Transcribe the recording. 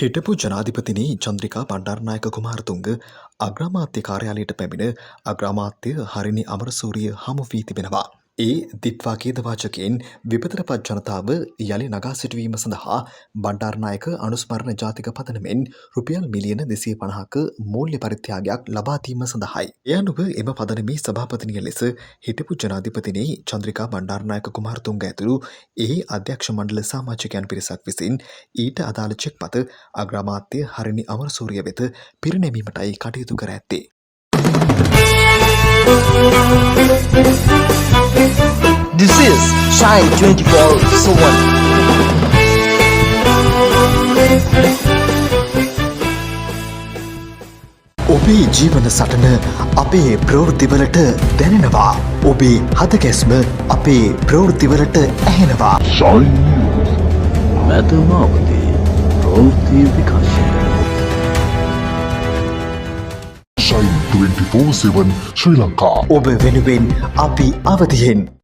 හිටපු ජනාධිපතිනි චන්ද්‍රිකා බණ්ඩාරනායක කුමාරතුංග අග්‍රාමාත්‍ය කාර්යාලයට පැමිණ අග්‍රාමාත්‍ය හරිනි අමරසූරිය හමු වී තිබෙනවා. ඒ දිට්වා ඛේදවාචකයෙන් විපතට පත් ජනතාව යළි නගා සිටුවීම සඳහා බණ්ඩාරනායක අනුස්මරණ ජාතික පදනමෙන් රුපියල් මිලියන 250ක මූල්‍ය පරිත්‍යාගයක් ලබා දීම සඳහායි. ඒ අනුව එම පදනමේ සභාපතිනිය ලෙස හිටපු ජනාධිපතිනි චන්ද්‍රිකා බණ්ඩාරනායක කුමාරතුංග ඇතුළු එහි අධ්‍යක්ෂ මණ්ඩල සමාජිකයන් පිරිසක් විසින් ඊට අදාළ චෙක් පත අග්‍රාමාත්‍ය හරිනි අමරසූරිය වෙත පිරිනැමීමටයි කටයුතු කර ඇත්තේ. This is Shine 24/7. ඔබේ ජීවන සටන අපේ ප්‍රවෘත්තිවලට දැනෙනවා. ඔබේ හදකැස්ම අපේ ප්‍රවෘත්තිවලට ඇහෙනවා. Shine News. මැදමාවතේ ප්‍රවෘත්ති විකාශය. Shine 24/7 ශ්‍රී ලංකා. ඔබ වෙනුවෙන් අපි අවදියෙන්